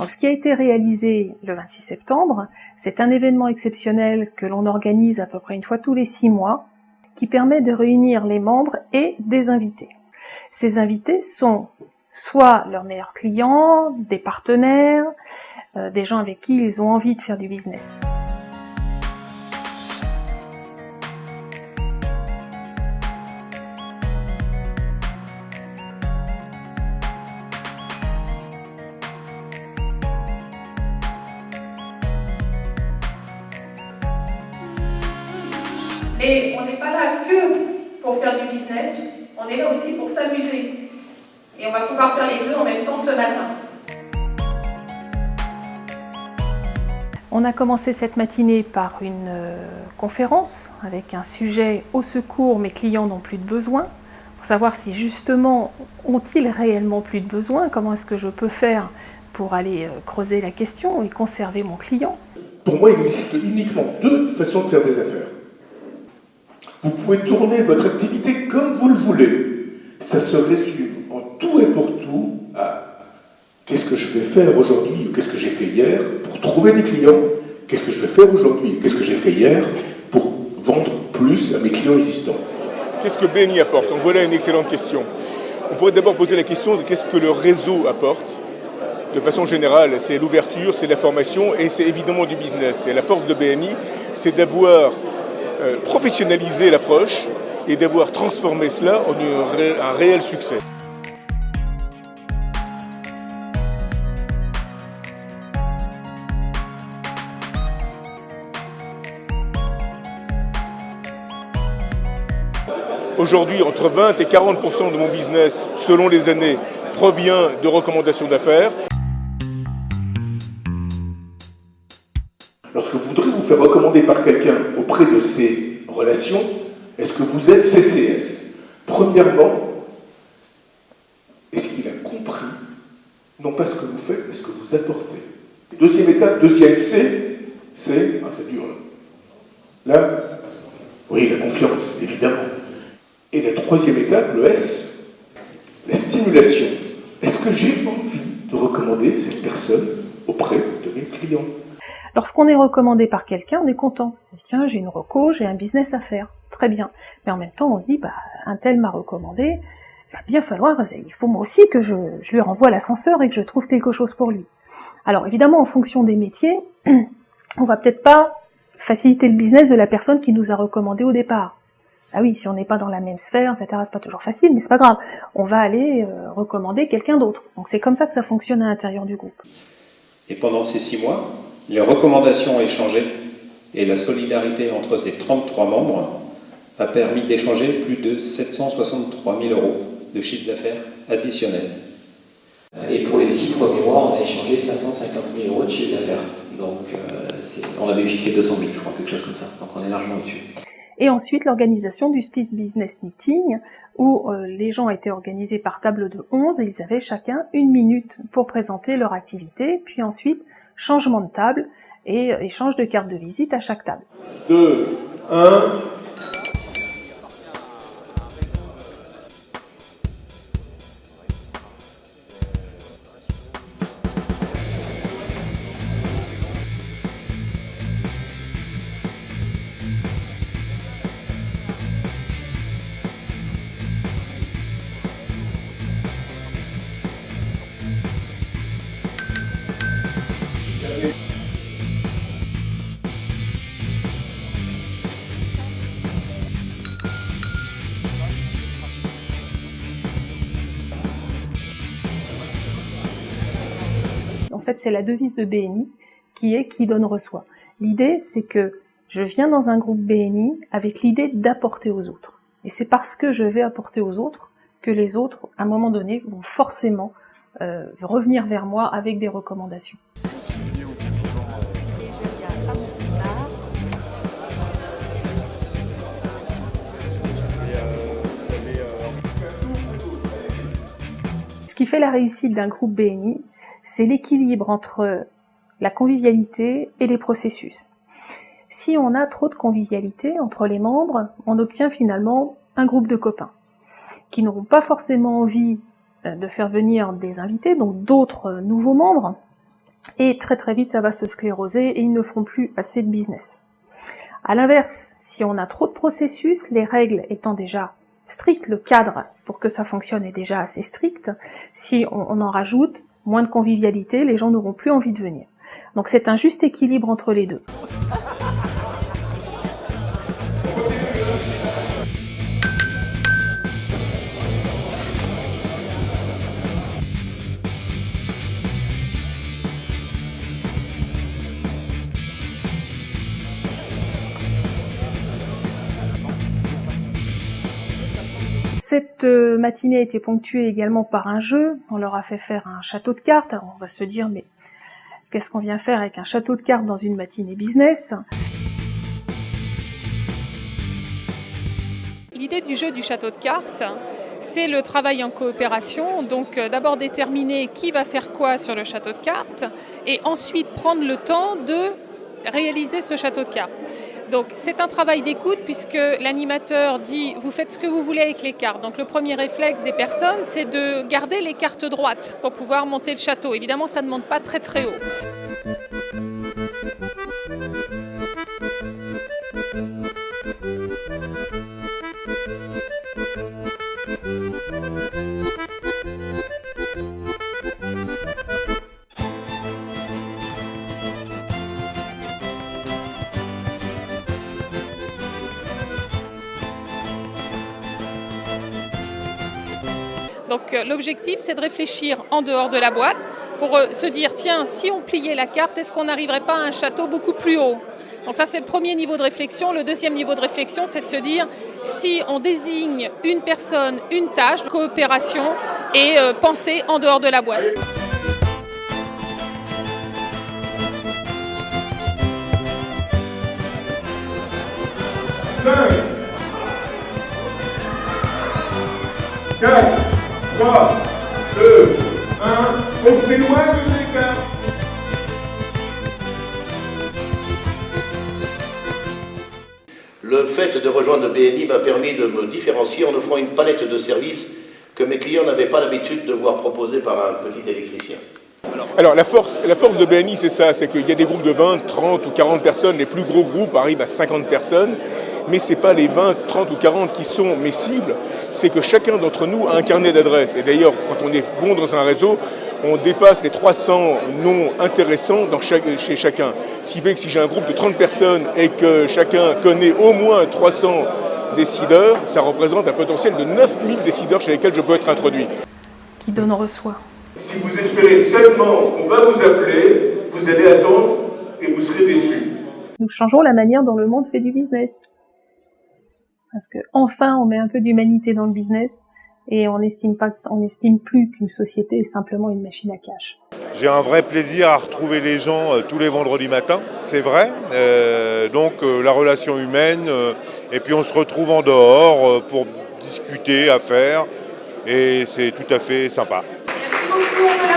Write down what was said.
Donc ce qui a été réalisé le 26 septembre, c'est un événement exceptionnel que l'on organise à peu près une fois tous les 6 mois, qui permet de réunir les membres et des invités. Ces invités sont soit leurs meilleurs clients, des partenaires, des gens avec qui ils ont envie de faire du business. Mais on n'est pas là que pour faire du business, on est là aussi pour s'amuser. Et on va pouvoir faire les deux en même temps ce matin. On a commencé cette matinée par une conférence avec un sujet « Au secours, mes clients n'ont plus de besoin », pour savoir si justement ont-ils réellement plus de besoin, comment est-ce que je peux faire pour aller creuser la question et conserver mon client. Pour moi, il existe uniquement 2 façons de faire des affaires. Vous pouvez tourner votre activité comme vous le voulez. Ça se résume en tout et pour tout à qu'est-ce que je vais faire aujourd'hui ou qu'est-ce que j'ai fait hier pour trouver des clients, qu'est-ce que je vais faire aujourd'hui et qu'est-ce que j'ai fait hier pour vendre plus à mes clients existants. Qu'est-ce que BNI apporte? Donc voilà une excellente question. On pourrait d'abord poser la question de qu'est-ce que le réseau apporte. De façon générale, c'est l'ouverture, c'est la formation et c'est évidemment du business. Et la force de BNI, c'est d'avoir professionnaliser l'approche et d'avoir transformé cela en un réel succès. Aujourd'hui, entre 20 et 40% de mon business, selon les années, provient de recommandations d'affaires. Lorsque vous voudrez vous faire recommander par quelqu'un auprès de ces relations, est-ce que vous êtes CCS? Premièrement, est-ce qu'il a compris, non pas ce que vous faites, mais ce que vous apportez? Deuxième étape, deuxième C, c'est... Ah, c'est dur là. Là, oui, la confiance, évidemment. Et la troisième étape, le S, la stimulation. Est-ce que j'ai envie de recommander cette personne auprès de mes clients? Lorsqu'on est recommandé par quelqu'un, on est content. Tiens, j'ai une reco, j'ai un business à faire. Très bien. Mais en même temps, on se dit, bah, un tel m'a recommandé, il va bien falloir, il faut moi aussi que je lui renvoie l'ascenseur et que je trouve quelque chose pour lui. Alors évidemment, en fonction des métiers, on va peut-être pas faciliter le business de la personne qui nous a recommandé au départ. Ah oui, si on n'est pas dans la même sphère, etc., c'est pas toujours facile, mais c'est pas grave. On va aller recommander quelqu'un d'autre. Donc c'est comme ça que ça fonctionne à l'intérieur du groupe. Et pendant ces 6 mois, les recommandations ont échangé et la solidarité entre ces 33 membres a permis d'échanger plus de 763 000 € de chiffre d'affaires additionnel. Et pour les 6 premiers mois, on a échangé 550 000 € de chiffre d'affaires. Donc on avait fixé 200 000, je crois, quelque chose comme ça. Donc on est largement au-dessus. Et ensuite, l'organisation du Space Business Meeting, où les gens étaient organisés par table de 11 et ils avaient chacun 1 minute pour présenter leur activité, puis ensuite, changement de table et échange de cartes de visite à chaque table. 2, 1... En fait, c'est la devise de BNI qui est « qui donne reçoit ». L'idée, c'est que je viens dans un groupe BNI avec l'idée d'apporter aux autres. Et c'est parce que je vais apporter aux autres que les autres, à un moment donné, vont forcément revenir vers moi avec des recommandations. Ce qui fait la réussite d'un groupe BNI, c'est l'équilibre entre la convivialité et les processus. Si on a trop de convivialité entre les membres, on obtient finalement un groupe de copains qui n'auront pas forcément envie de faire venir des invités, donc d'autres nouveaux membres, Et très très vite, ça va se scléroser et ils ne feront plus assez de business. À l'inverse, si on a trop de processus, les règles étant déjà strictes, le cadre pour que ça fonctionne est déjà assez strict, si on en rajoute, moins de convivialité, les gens n'auront plus envie de venir. Donc c'est un juste équilibre entre les deux. Cette matinée a été ponctuée également par un jeu. On leur a fait faire un château de cartes. Alors on va se dire, mais qu'est-ce qu'on vient faire avec un château de cartes dans une matinée business ? L'idée du jeu du château de cartes, c'est le travail en coopération. Donc d'abord déterminer qui va faire quoi sur le château de cartes et ensuite prendre le temps de réaliser ce château de cartes. Donc c'est un travail d'écoute puisque l'animateur dit vous faites ce que vous voulez avec les cartes. Donc le premier réflexe des personnes c'est de garder les cartes droites pour pouvoir monter le château. Évidemment ça ne monte pas très très haut. Donc l'objectif, c'est de réfléchir en dehors de la boîte pour se dire, tiens, si on pliait la carte, est-ce qu'on n'arriverait pas à un château beaucoup plus haut ? Donc ça, c'est le premier niveau de réflexion. Le deuxième niveau de réflexion, c'est de se dire, si on désigne une personne, une tâche, coopération et penser en dehors de la boîte. Cinq, 4, 3, 2, 1, on s'éloigne des cartes. Le fait de rejoindre le BNI m'a permis de me différencier en offrant une palette de services que mes clients n'avaient pas l'habitude de voir proposés par un petit électricien. Alors la force de BNI, c'est ça, c'est qu'il y a des groupes de 20, 30 ou 40 personnes, les plus gros groupes arrivent à 50 personnes, mais ce n'est pas les 20, 30 ou 40 qui sont mes cibles, c'est que chacun d'entre nous a un carnet d'adresses. Et d'ailleurs, quand on est bon dans un réseau, on dépasse les 300 noms intéressants chez chacun. Ce qui fait que si j'ai un groupe de 30 personnes et que chacun connaît au moins 300 décideurs, ça représente un potentiel de 9000 décideurs chez lesquels je peux être introduit. Qui donne reçoit. Si vous espérez seulement qu'on va vous appeler, vous allez attendre et vous serez déçus. Nous changeons la manière dont le monde fait du business. Parce que enfin, on met un peu d'humanité dans le business et on n'estime plus qu'une société est simplement une machine à cash. J'ai un vrai plaisir à retrouver les gens tous les vendredis matins, c'est vrai. Donc la relation humaine, et puis on se retrouve en dehors pour discuter, à faire, et c'est tout à fait sympa. Merci beaucoup.